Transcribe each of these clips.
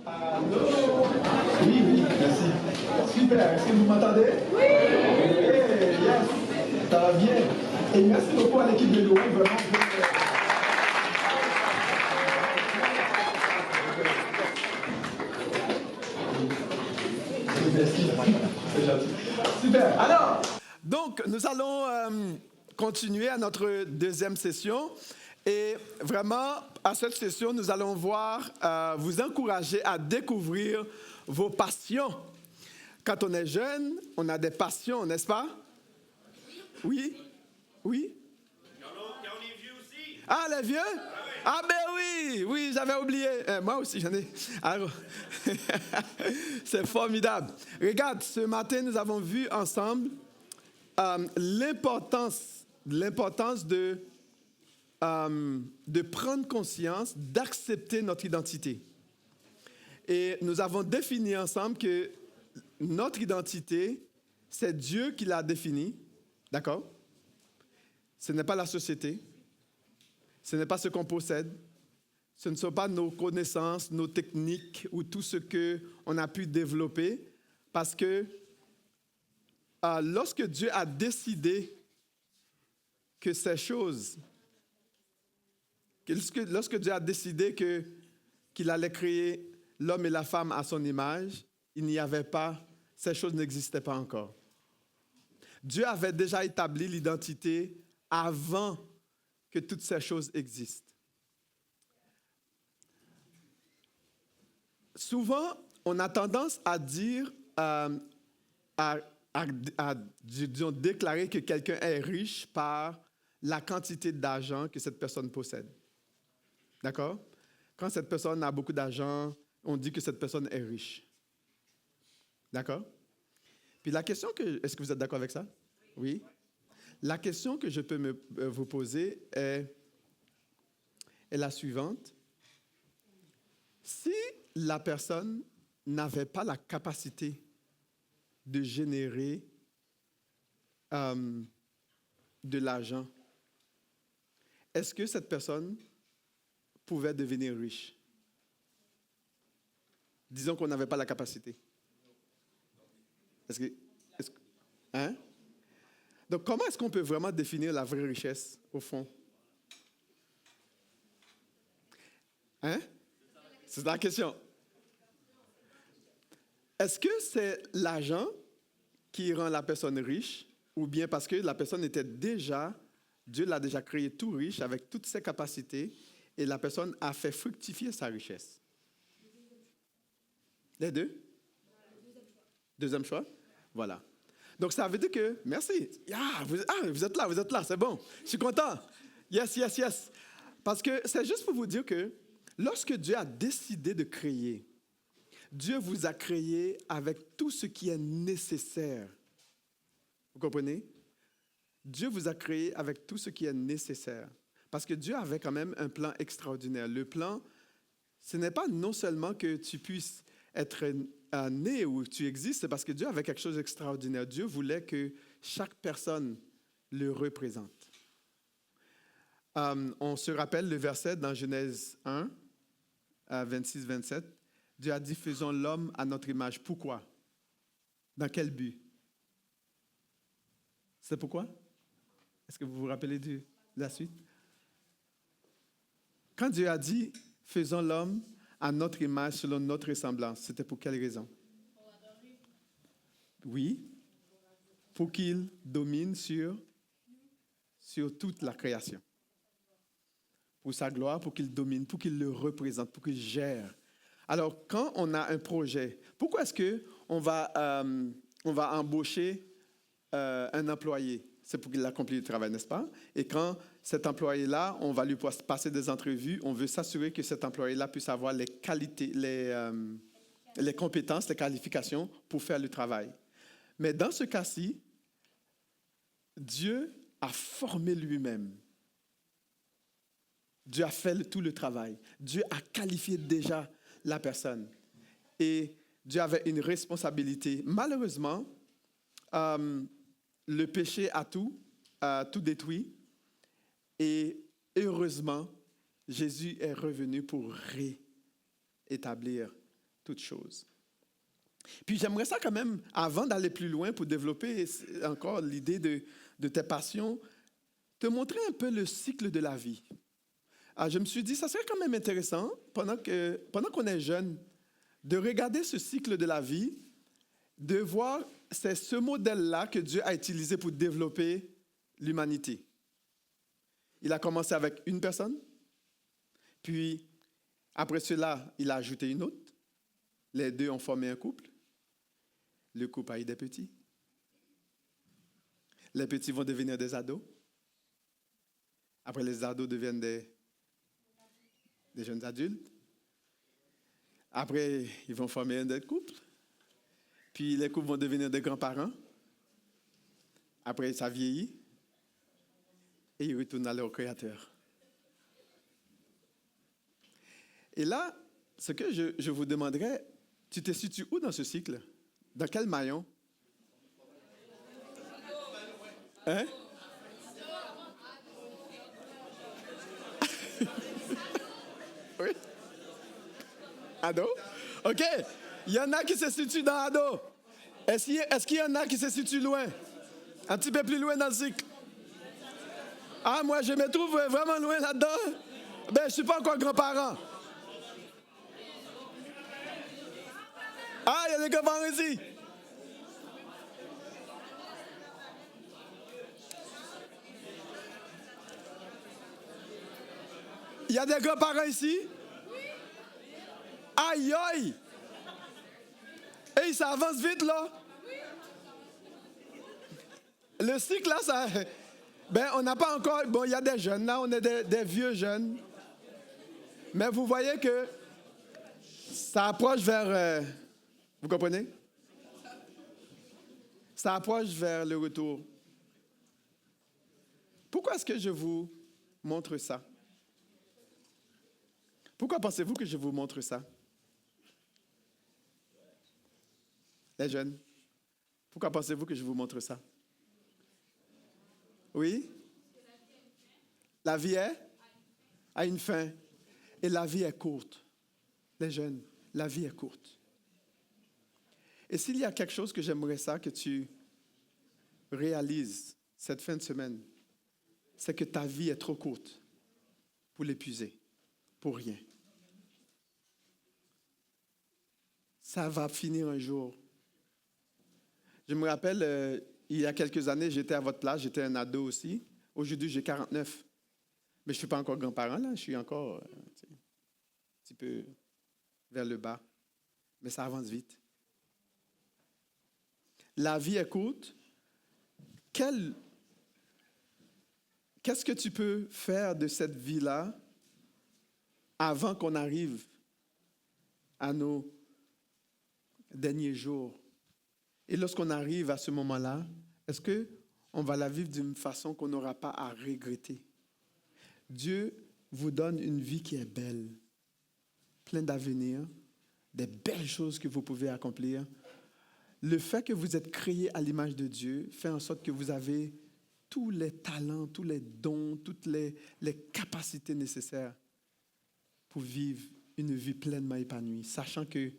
Allô? Oui, oui, merci. Super, est-ce que vous m'entendez? Oui! Hey, yes, ça va bien. Et merci beaucoup à l'équipe de Louis, vraiment. Merci, c'est gentil. Super, alors, donc nous allons continuer à notre deuxième session. Et vraiment, à cette session, nous allons vous encourager à découvrir vos passions. Quand on est jeune, on a des passions, n'est-ce pas? Oui? Oui? Il y en a les vieux aussi. Ah, les vieux? Ah ben oui, oui, j'avais oublié. Moi aussi, j'en ai. Alors, c'est formidable. Regarde, ce matin, nous avons vu ensemble l'importance de prendre conscience, d'accepter notre identité. Et nous avons défini ensemble que notre identité, c'est Dieu qui l'a définie, d'accord? Ce n'est pas la société, ce n'est pas ce qu'on possède, ce ne sont pas nos connaissances, nos techniques ou tout ce qu'on a pu développer, parce que lorsque Dieu a décidé que ces choses, lorsque Dieu a décidé qu'il allait créer l'homme et la femme à son image, il n'y avait pas, ces choses n'existaient pas encore. Dieu avait déjà établi l'identité avant que toutes ces choses existent. Souvent, on a tendance à dire, disons, déclarer que quelqu'un est riche par la quantité d'argent que cette personne possède. D'accord? Quand cette personne a beaucoup d'argent, on dit que cette personne est riche. D'accord? Puis la question est-ce que vous êtes d'accord avec ça? Oui. La question que je peux vous poser est la suivante. Si la personne n'avait pas la capacité de générer de l'argent, est-ce que cette personne pouvait devenir riche? Disons qu'on n'avait pas la capacité. Hein? Donc, comment est-ce qu'on peut vraiment définir la vraie richesse, au fond? Hein? C'est la question. Est-ce que c'est l'argent qui rend la personne riche, ou bien parce que la personne était déjà, Dieu l'a déjà créé tout riche avec toutes ses capacités, et la personne a fait fructifier sa richesse? Les deux? Deuxième choix? Voilà. Donc, ça veut dire que, merci. Vous êtes là, c'est bon. Je suis content. Yes. Parce que c'est juste pour vous dire que lorsque Dieu a décidé de créer, Dieu vous a créé avec tout ce qui est nécessaire. Vous comprenez? Dieu vous a créé avec tout ce qui est nécessaire. Parce que Dieu avait quand même un plan extraordinaire. Le plan, ce n'est pas non seulement que tu puisses être né où tu existes, c'est parce que Dieu avait quelque chose d'extraordinaire. Dieu voulait que chaque personne le représente. On se rappelle le verset dans Genèse 1, 26-27. Dieu a dit, faisons l'homme à notre image. Pourquoi? Dans quel but? C'est pourquoi? Est-ce que vous vous rappelez de la suite? Quand Dieu a dit, faisons l'homme à notre image, selon notre ressemblance, c'était pour quelle raison? Oui, pour qu'il domine sur toute la création. Pour sa gloire, pour qu'il domine, pour qu'il le représente, pour qu'il gère. Alors, quand on a un projet, pourquoi est-ce qu'on va embaucher un employé? C'est pour qu'il accomplisse le travail, n'est-ce pas? Et quand cet employé-là, on va lui passer des entrevues, on veut s'assurer que cet employé-là puisse avoir les qualités, les compétences, les qualifications pour faire le travail. Mais dans ce cas-ci, Dieu a formé lui-même. Dieu a fait tout le travail. Dieu a qualifié déjà la personne. Et Dieu avait une responsabilité. Malheureusement, le péché a tout détruit. Et heureusement, Jésus est revenu pour réétablir toutes choses. Puis j'aimerais ça quand même, avant d'aller plus loin pour développer encore l'idée de tes passions, te montrer un peu le cycle de la vie. Je me suis dit, ça serait quand même intéressant, pendant qu'on est jeune, de regarder ce cycle de la vie, de voir, c'est ce modèle-là que Dieu a utilisé pour développer l'humanité. Il a commencé avec une personne, puis après cela, il a ajouté une autre. Les deux ont formé un couple. Le couple a eu des petits. Les petits vont devenir des ados. Après, les ados deviennent des jeunes adultes. Après, ils vont former un autre couple. Puis les couples vont devenir des grands-parents. Après, ça vieillit. Et ils retournent à leur Créateur. Et là, ce que je vous demanderais, tu te situes où dans ce cycle? Dans quel maillon? Hein? Oui? Ado? OK. Il y en a qui se situent dans ado. Est-ce qu'il y en a qui se situent loin? Un petit peu plus loin dans le cycle? Moi, je me trouve vraiment loin là-dedans. Ben, je ne suis pas encore grand-parent. Il y a des grands-parents ici. Il y a des grands-parents ici? Aïe, aïe! Hey, ça avance vite, là. Le cycle, là, ça... Ben, on n'a pas encore... Bon, il y a des jeunes, là, on est des vieux jeunes. Mais vous voyez que ça approche vers... vous comprenez? Ça approche vers le retour. Pourquoi est-ce que je vous montre ça? Pourquoi pensez-vous que je vous montre ça? Les jeunes, pourquoi pensez-vous que je vous montre ça? Oui? La vie a une fin. Et la vie est courte. Les jeunes, la vie est courte. Et s'il y a quelque chose que j'aimerais ça que tu réalises cette fin de semaine, c'est que ta vie est trop courte pour l'épuiser, pour rien. Ça va finir un jour. Je me rappelle, il y a quelques années, j'étais à votre place, j'étais un ado aussi. Aujourd'hui, j'ai 49. Mais je ne suis pas encore grand-parent, là. Je suis encore un petit peu vers le bas. Mais ça avance vite. La vie est courte. Qu'est-ce que tu peux faire de cette vie-là avant qu'on arrive à nos derniers jours? Et lorsqu'on arrive à ce moment-là, est-ce qu'on va la vivre d'une façon qu'on n'aura pas à regretter? Dieu vous donne une vie qui est belle, pleine d'avenir, des belles choses que vous pouvez accomplir. Le fait que vous êtes créé à l'image de Dieu fait en sorte que vous avez tous les talents, tous les dons, toutes les capacités nécessaires pour vivre une vie pleinement épanouie, sachant qu'elle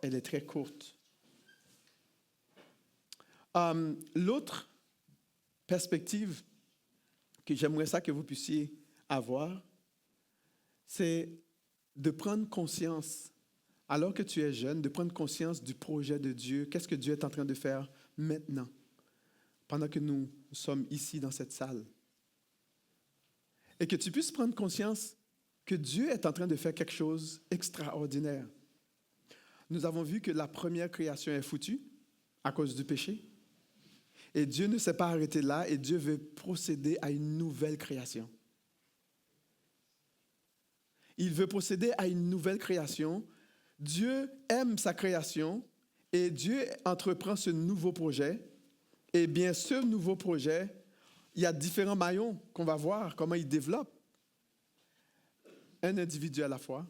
est très courte. L'autre perspective que j'aimerais ça que vous puissiez avoir, c'est de prendre conscience, alors que tu es jeune, de prendre conscience du projet de Dieu. Qu'est-ce que Dieu est en train de faire maintenant, pendant que nous sommes ici dans cette salle? Et que tu puisses prendre conscience que Dieu est en train de faire quelque chose d'extraordinaire. Nous avons vu que la première création est foutue à cause du péché. Et Dieu ne s'est pas arrêté là et Dieu veut procéder à une nouvelle création. Il veut procéder à une nouvelle création. Dieu aime sa création et Dieu entreprend ce nouveau projet. Et bien, ce nouveau projet, il y a différents maillons qu'on va voir, comment il développe. Un individu à la fois,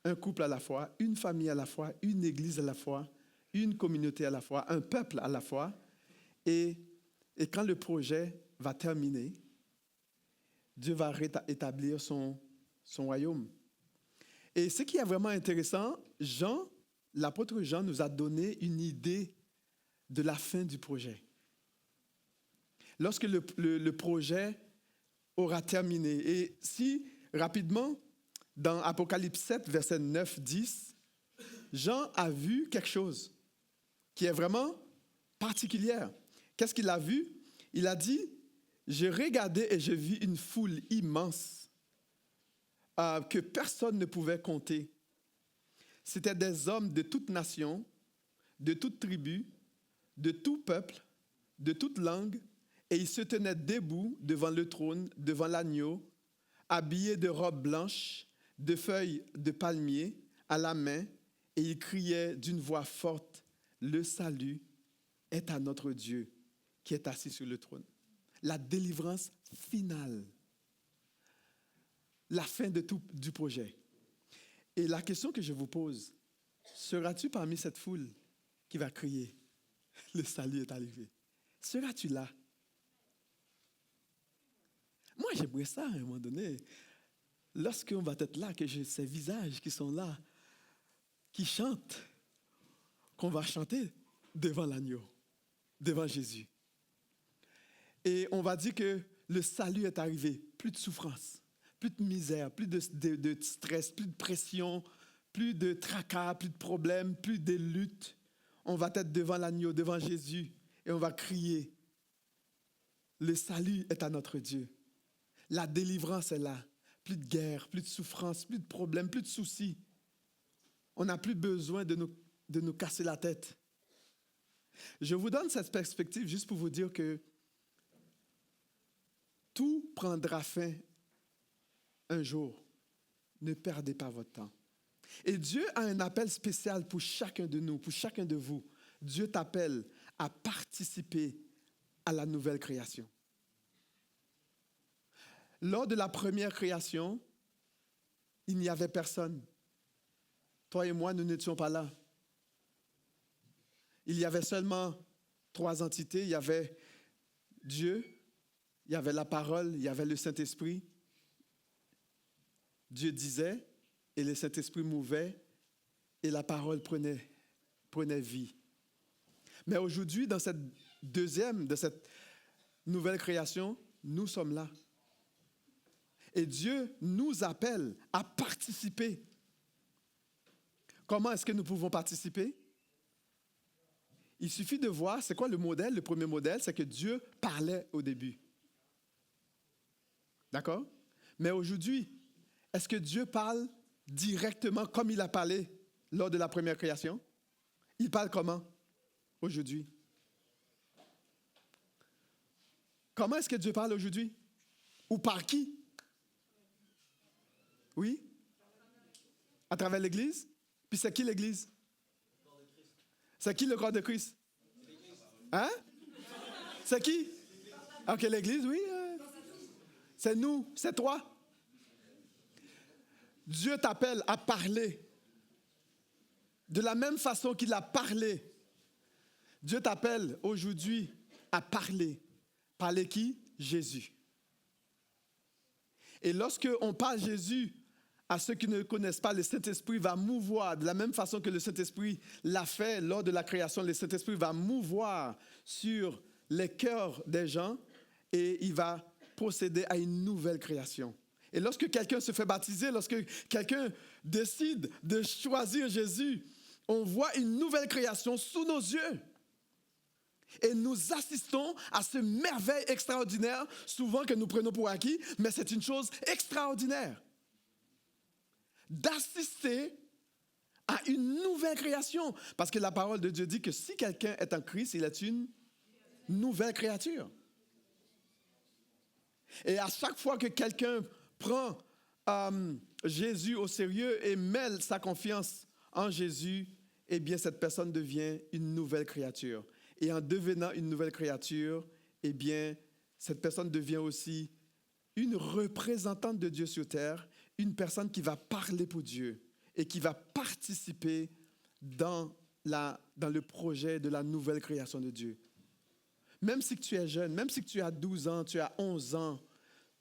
un couple à la fois, une famille à la fois, une église à la fois, une communauté à la fois, un peuple à la fois. Et quand le projet va terminer, Dieu va établir son royaume. Et ce qui est vraiment intéressant, l'apôtre Jean nous a donné une idée de la fin du projet. Lorsque le projet aura terminé. Et si, rapidement, dans Apocalypse 7, versets 9, 10, Jean a vu quelque chose qui est vraiment particulière. Qu'est-ce qu'il a vu? Il a dit, j'ai regardé et je vis une foule immense que personne ne pouvait compter. C'était des hommes de toute nation, de toute tribu, de tout peuple, de toute langue, et ils se tenaient debout devant le trône, devant l'agneau, habillés de robes blanches, de feuilles de palmier à la main, et ils criaient d'une voix forte, « Le salut est à notre Dieu qui est assis sur le trône. » La délivrance finale. La fin du projet. Et la question que je vous pose, seras-tu parmi cette foule qui va crier, « Le salut est arrivé » ? Seras-tu là? Moi, j'aimerais ça à un moment donné. Lorsqu'on va être là, que j'ai ces visages qui sont là, qui chantent, qu'on va chanter devant l'agneau, devant Jésus. Et on va dire que le salut est arrivé. Plus de souffrance, plus de misère, plus de stress, plus de pression, plus de tracas, plus de problèmes, plus de luttes. On va être devant l'agneau, devant Jésus, et on va crier. Le salut est à notre Dieu. La délivrance est là. Plus de guerre, plus de souffrance, plus de problèmes, plus de soucis. On n'a plus besoin de nous casser la tête. Je vous donne cette perspective juste pour vous dire que tout prendra fin un jour. Ne perdez pas votre temps. Et Dieu a un appel spécial pour chacun de nous, pour chacun de vous. Dieu t'appelle à participer à la nouvelle création. Lors de la première création, il n'y avait personne. Toi et moi, nous n'étions pas là. Il y avait seulement 3 entités. Il y avait Dieu, il y avait la parole, il y avait le Saint-Esprit. Dieu disait et le Saint-Esprit mouvait et la parole prenait vie. Mais aujourd'hui, dans cette nouvelle création, nous sommes là. Et Dieu nous appelle à participer. Comment est-ce que nous pouvons participer? Il suffit de voir, c'est quoi le modèle? Le premier modèle, c'est que Dieu parlait au début. D'accord? Mais aujourd'hui, est-ce que Dieu parle directement comme il a parlé lors de la première création? Il parle comment aujourd'hui? Comment est-ce que Dieu parle aujourd'hui? Ou par qui? Oui? À travers l'Église? Puis c'est qui l'Église? C'est qui le corps de Christ? Hein? C'est qui? Ok, l'Église, oui. C'est nous, c'est toi. Dieu t'appelle à parler. De la même façon qu'il a parlé. Dieu t'appelle aujourd'hui à parler. Parler qui? Jésus. Et lorsque on parle Jésus, à ceux qui ne le connaissent pas, le Saint-Esprit va mouvoir. De la même façon que le Saint-Esprit l'a fait lors de la création, le Saint-Esprit va mouvoir sur les cœurs des gens et il va procéder à une nouvelle création. Et lorsque quelqu'un se fait baptiser, lorsque quelqu'un décide de choisir Jésus, on voit une nouvelle création sous nos yeux. Et nous assistons à ce merveille extraordinaire, souvent que nous prenons pour acquis, mais c'est une chose extraordinaire. D'assister à une nouvelle création. Parce que la parole de Dieu dit que si quelqu'un est en Christ, il est une nouvelle créature. Et à chaque fois que quelqu'un prend Jésus au sérieux et mêle sa confiance en Jésus, eh bien cette personne devient une nouvelle créature. Et en devenant une nouvelle créature, eh bien cette personne devient aussi une représentante de Dieu sur terre, une personne qui va parler pour Dieu et qui va participer dans le projet de la nouvelle création de Dieu. Même si tu es jeune, même si tu as 12 ans, tu as 11 ans,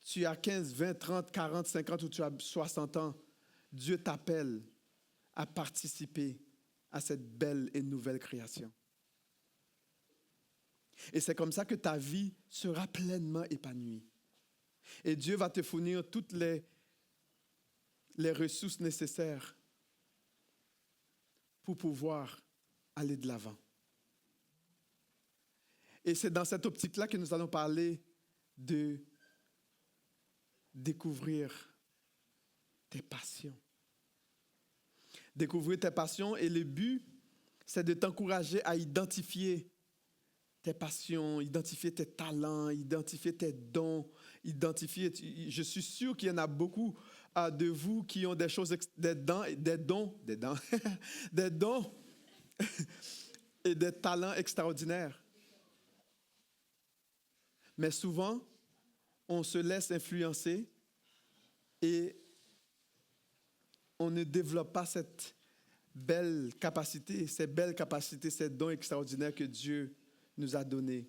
tu as 15, 20, 30, 40, 50 ou tu as 60 ans, Dieu t'appelle à participer à cette belle et nouvelle création. Et c'est comme ça que ta vie sera pleinement épanouie. Et Dieu va te fournir toutes les ressources nécessaires pour pouvoir aller de l'avant. Et c'est dans cette optique-là que nous allons parler de découvrir tes passions. Découvrir tes passions et le but, c'est de t'encourager à identifier tes passions, identifier tes talents, identifier tes dons, je suis sûr qu'il y en a beaucoup de vous qui ont des choses, des dons, des dons et des talents extraordinaires. Mais souvent, on se laisse influencer et on ne développe pas cette belle capacité, ces dons extraordinaires que Dieu nous a donnés.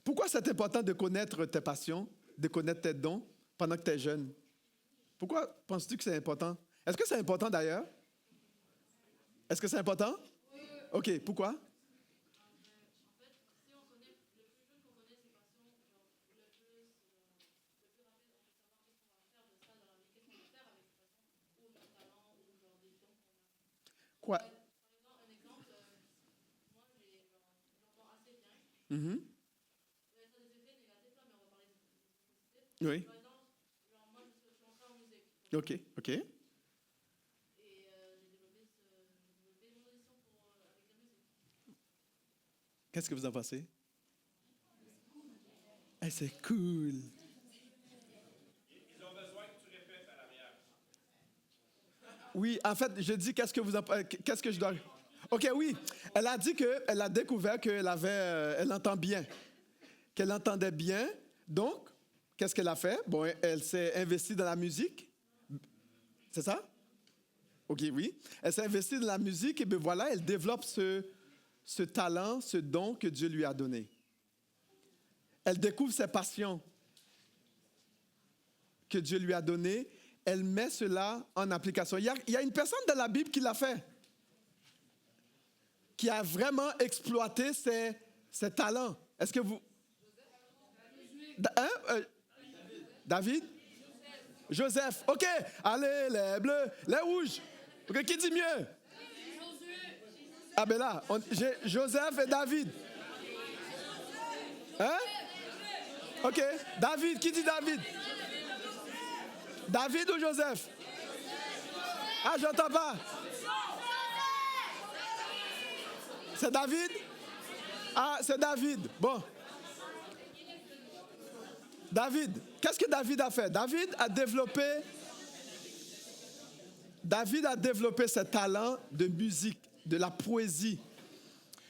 Pourquoi c'est important de connaître tes passions, de connaître tes dons pendant que tu es jeune? Pourquoi penses-tu que c'est important? Est-ce que c'est important d'ailleurs? Est-ce que c'est important? Oui. OK, pourquoi? Quoi? Par exemple, un exemple, moi, j'entends assez bien. Mm-hmm. Ça a des effets négatifs, là, mais on va parler de positifs. Oui. Par exemple, moi, je suis entrée en musique. OK. Et j'ai développé une audition avec la musique. Qu'est-ce que vous en pensez? Hey, c'est cool. Ils ont besoin que tu répètes à l'arrière. Oui, en fait, je dis qu'est-ce que je dois... OK, oui. Elle a dit qu'elle a découvert elle entend bien, qu'elle entendait bien. Donc, qu'est-ce qu'elle a fait? Bon, elle s'est investie dans la musique. C'est ça? OK, oui. Elle s'est investie dans la musique et bien voilà, elle développe ce talent, ce don que Dieu lui a donné. Elle découvre ses passions que Dieu lui a données. Elle met cela en application. Il y a une personne dans la Bible qui l'a fait, qui a vraiment exploité ses talents. Est-ce que vous... David? Joseph. OK. Allez, les bleus, les rouges. OK, qui dit mieux? Ah ben là, j'ai Joseph et David. Hein? OK. David, qui dit David? David ou Joseph? Ah, j'entends pas. C'est David? Ah, c'est David. Bon. David, qu'est-ce que David a fait? David a développé ce talent de musique, de la poésie.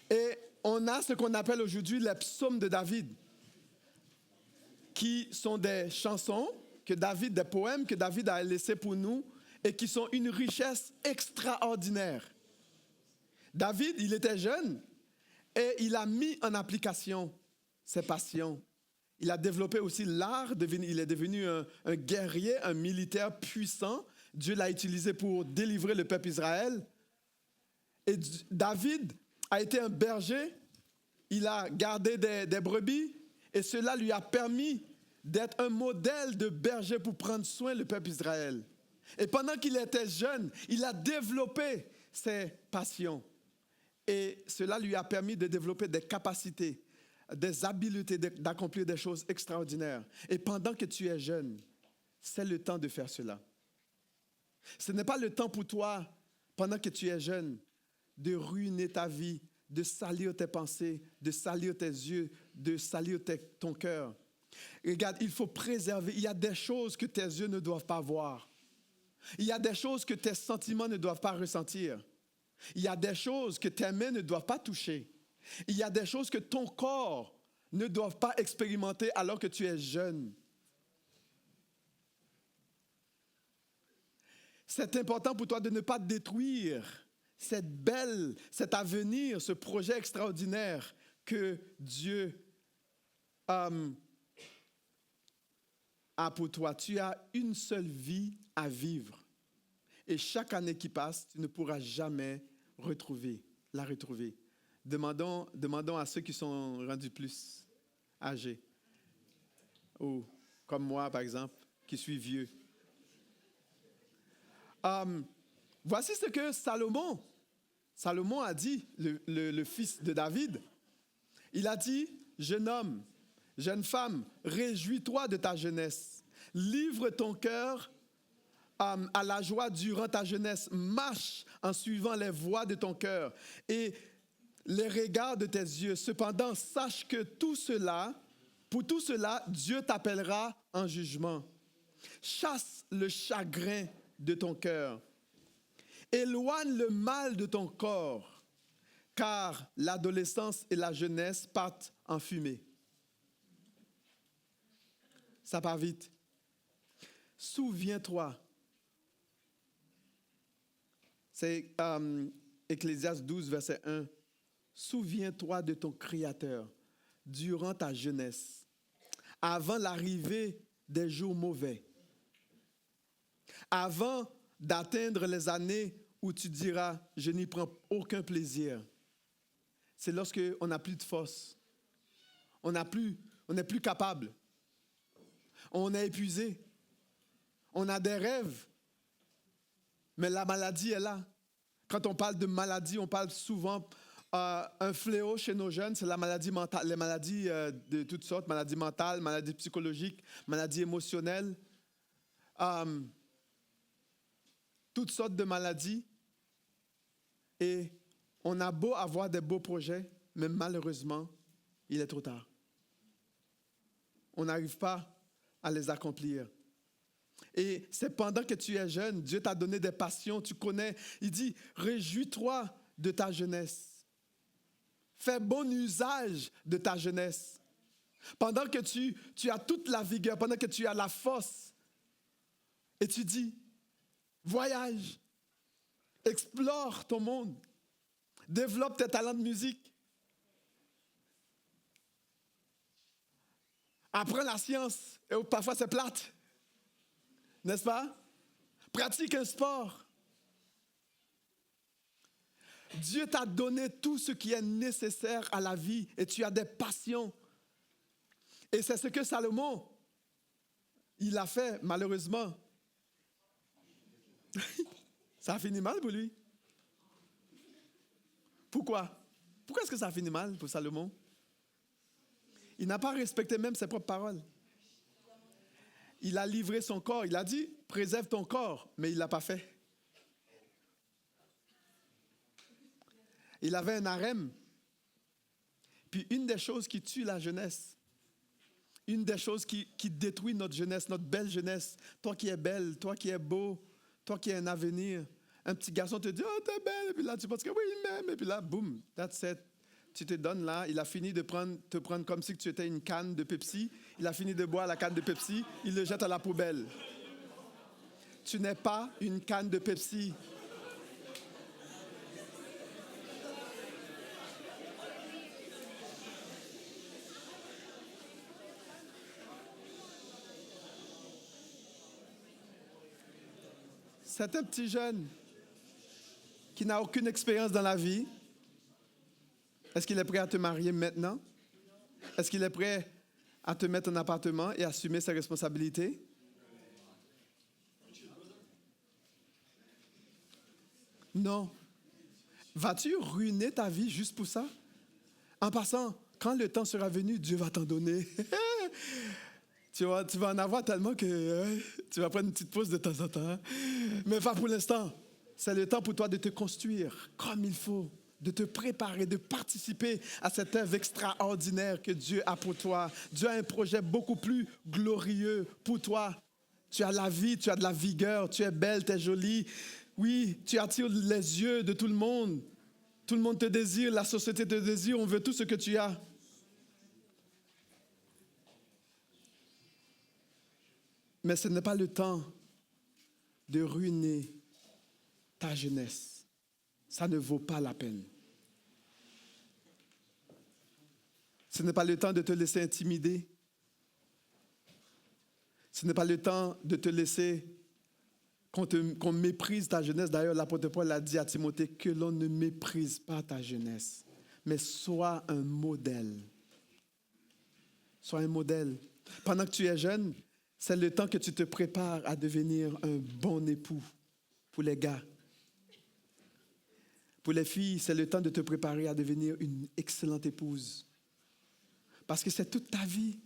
Et on a ce qu'on appelle aujourd'hui les psaumes de David, qui sont des chansons des poèmes que David a laissés pour nous et qui sont une richesse extraordinaire. David, il était jeune et il a mis en application ses passions. Il a développé aussi l'art, il est devenu un guerrier, un militaire puissant. Dieu l'a utilisé pour délivrer le peuple Israël. Et David a été un berger, il a gardé des brebis et cela lui a permis d'être un modèle de berger pour prendre soin du peuple Israël. Et pendant qu'il était jeune, il a développé ses passions. Et cela lui a permis de développer des capacités, des habiletés, d'accomplir des choses extraordinaires. Et pendant que tu es jeune, c'est le temps de faire cela. Ce n'est pas le temps pour toi, pendant que tu es jeune, de ruiner ta vie, de salir tes pensées, de salir tes yeux, de salir ton cœur. Regarde, il faut préserver. Il y a des choses que tes yeux ne doivent pas voir. Il y a des choses que tes sentiments ne doivent pas ressentir. Il y a des choses que tes mains ne doivent pas toucher. Il y a des choses que ton corps ne doit pas expérimenter alors que tu es jeune. C'est important pour toi de ne pas détruire cet avenir, ce projet extraordinaire que Dieu a pour toi. Tu as une seule vie à vivre. Et chaque année qui passe, tu ne pourras jamais la retrouver. Demandons à ceux qui sont rendus plus âgés. Ou comme moi, par exemple, qui suis vieux. Voici ce que Salomon a dit, le fils de David. Il a dit, jeune homme, jeune femme, réjouis-toi de ta jeunesse. Livre ton cœur à la joie durant ta jeunesse. Marche en suivant les voies de ton cœur et les regards de tes yeux. Cependant, sache que pour tout cela, Dieu t'appellera en jugement. Chasse le chagrin de ton cœur. Éloigne le mal de ton corps, car l'adolescence et la jeunesse partent en fumée. Ça part vite. Souviens-toi. C'est Ecclésiaste 12, verset 1. Souviens-toi de ton Créateur durant ta jeunesse, avant l'arrivée des jours mauvais, avant d'atteindre les années où tu diras, je n'y prends aucun plaisir. C'est lorsque on n'a plus de force, on n'est plus capable, on est épuisé, on a des rêves, mais la maladie est là. Quand on parle de maladie, on parle souvent un fléau chez nos jeunes, c'est la maladie mentale, les maladies de toutes sortes, maladies mentales, maladies psychologiques, maladies émotionnelles, toutes sortes de maladies. Et on a beau avoir des beaux projets, mais malheureusement, il est trop tard. On n'arrive pas à les accomplir. Et c'est pendant que tu es jeune, Dieu t'a donné des passions, tu connais. Il dit, réjouis-toi de ta jeunesse. Fais bon usage de ta jeunesse. Pendant que tu as toute la vigueur, pendant que tu as la force, et tu dis, voyage, explore ton monde, développe tes talents de musique, apprends la science, et parfois c'est plate, n'est-ce pas? Pratique un sport. Dieu t'a donné tout ce qui est nécessaire à la vie et tu as des passions. Et c'est ce que Salomon, il a fait malheureusement. Ça a fini mal pour lui. Pourquoi? Pourquoi est-ce que ça a fini mal pour Salomon? Il n'a pas respecté même ses propres paroles. Il a livré son corps. Il a dit, préserve ton corps, mais il ne l'a pas fait. Il avait un harem. Puis une des choses qui tue la jeunesse, une des choses qui détruit notre jeunesse, notre belle jeunesse, toi qui es belle, toi qui es beau, toi qui as un avenir, un petit garçon te dit, oh, t'es belle, et puis là, tu penses que oui, il m'aime, et puis là, boum, that's it. Tu te donnes là, il a fini de te prendre comme si tu étais une canne de Pepsi, il a fini de boire la canne de Pepsi, il le jette à la poubelle. Tu n'es pas une canne de Pepsi. C'est un petit jeune qui n'a aucune expérience dans la vie. Est-ce qu'il est prêt à te marier maintenant? Est-ce qu'il est prêt à te mettre en appartement et assumer ses responsabilités? Non. Vas-tu ruiner ta vie juste pour ça? En passant, quand le temps sera venu, Dieu va t'en donner. Tu vas en avoir tellement que tu vas prendre une petite pause de temps en temps. Mais pas pour l'instant. C'est le temps pour toi de te construire comme il faut, de te préparer, de participer à cette œuvre extraordinaire que Dieu a pour toi. Dieu a un projet beaucoup plus glorieux pour toi. Tu as la vie, tu as de la vigueur, tu es belle, tu es jolie. Oui, tu attires les yeux de tout le monde. Tout le monde te désire, la société te désire, on veut tout ce que tu as. Mais ce n'est pas le temps de ruiner ta jeunesse. Ça ne vaut pas la peine. Ce n'est pas le temps de te laisser intimider. Ce n'est pas le temps de te laisser qu'on méprise ta jeunesse. D'ailleurs, l'apôtre Paul a dit à Timothée que l'on ne méprise pas ta jeunesse, mais sois un modèle. Sois un modèle. Pendant que tu es jeune, c'est le temps que tu te prépares à devenir un bon époux pour les gars. Pour les filles, c'est le temps de te préparer à devenir une excellente épouse. Parce que c'est toute ta vie.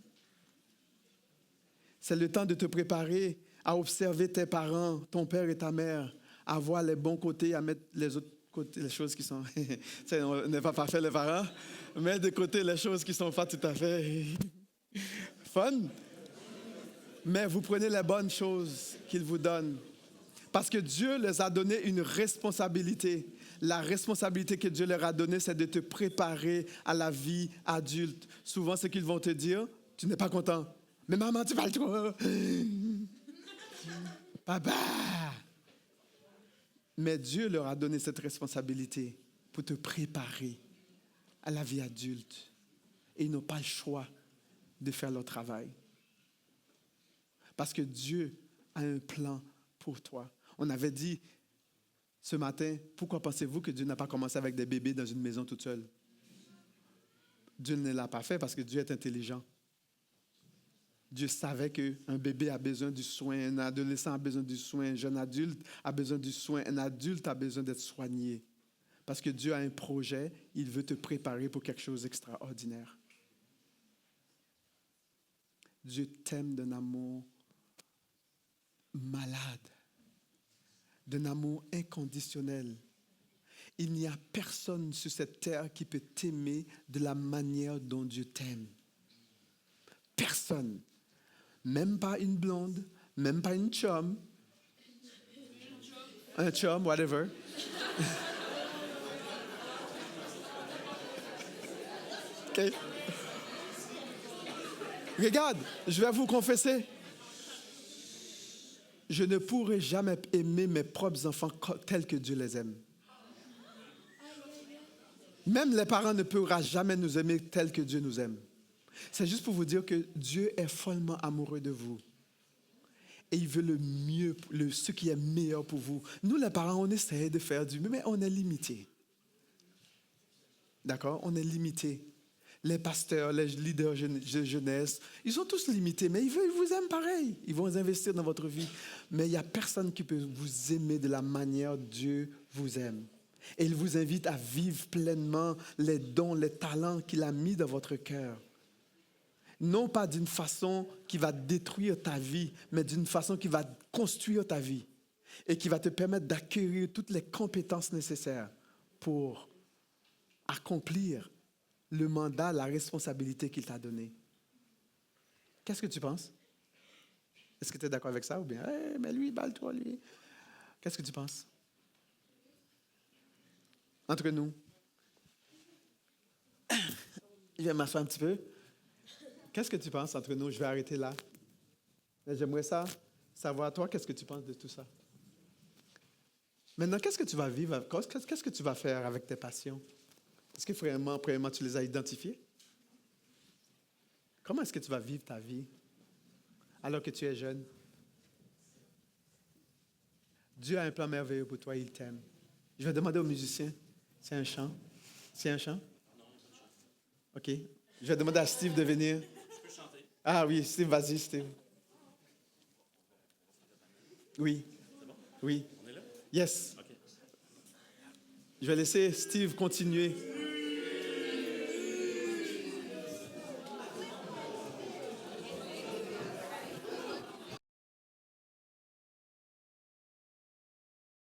C'est le temps de te préparer à observer tes parents, ton père et ta mère, à voir les bons côtés, à mettre les autres côtés, les choses qui sont... on n'est pas parfait les parents, mais de côté les choses qui ne sont pas tout à fait fun. Mais vous prenez les bonnes choses qu'il vous donne. Parce que Dieu leur a donné une responsabilité. La responsabilité que Dieu leur a donnée, c'est de te préparer à la vie adulte. Souvent, ce qu'ils vont te dire, tu n'es pas content. Mais maman, tu parles trop. Papa. Mais Dieu leur a donné cette responsabilité pour te préparer à la vie adulte. Et ils n'ont pas le choix de faire leur travail. Parce que Dieu a un plan pour toi. On avait dit ce matin, pourquoi pensez-vous que Dieu n'a pas commencé avec des bébés dans une maison toute seule? Dieu ne l'a pas fait parce que Dieu est intelligent. Dieu savait qu'un bébé a besoin du soin, un adolescent a besoin du soin, un jeune adulte a besoin du soin, un adulte a besoin d'être soigné. Parce que Dieu a un projet, il veut te préparer pour quelque chose d'extraordinaire. Dieu t'aime d'un amour malade, d'un amour inconditionnel. Il n'y a personne sur cette terre qui peut t'aimer de la manière dont Dieu t'aime. Personne. Même pas une blonde, même pas une chum. Un chum, whatever. OK. Regarde, je vais vous confesser. Je ne pourrai jamais aimer mes propres enfants tels que Dieu les aime. Même les parents ne pourront jamais nous aimer tels que Dieu nous aime. C'est juste pour vous dire que Dieu est follement amoureux de vous. Et il veut le mieux, ce qui est meilleur pour vous. Nous, les parents, on essaie de faire du mieux, mais on est limité. D'accord? On est limité. Les pasteurs, les leaders de jeunesse, ils sont tous limités, mais ils vous aiment pareil. Ils vont investir dans votre vie. Mais il n'y a personne qui peut vous aimer de la manière dont Dieu vous aime. Et il vous invite à vivre pleinement les dons, les talents qu'il a mis dans votre cœur. Non pas d'une façon qui va détruire ta vie, mais d'une façon qui va construire ta vie et qui va te permettre d'acquérir toutes les compétences nécessaires pour accomplir le mandat, la responsabilité qu'il t'a donnée. Qu'est-ce que tu penses? Est-ce que tu es d'accord avec ça ou bien, hey, mais lui, balle-toi, lui. Qu'est-ce que tu penses? Entre nous. Je vais m'asseoir un petit peu. Qu'est-ce que tu penses entre nous? Je vais arrêter là. Mais j'aimerais savoir, toi, qu'est-ce que tu penses de tout ça? Maintenant, qu'est-ce que tu vas vivre? Qu'est-ce que tu vas faire avec tes passions? Est-ce que premièrement, tu les as identifiées? Comment est-ce que tu vas vivre ta vie alors que tu es jeune? Dieu a un plan merveilleux pour toi, il t'aime. Je vais demander aux musiciens, c'est un chant? C'est un chant? Non, pas de chant. OK. Je vais demander à Steve de venir. Je peux chanter. Ah oui, Steve, vas-y, Steve. Oui. C'est bon? Oui. On est là? Yes. OK. Je vais laisser Steve continuer.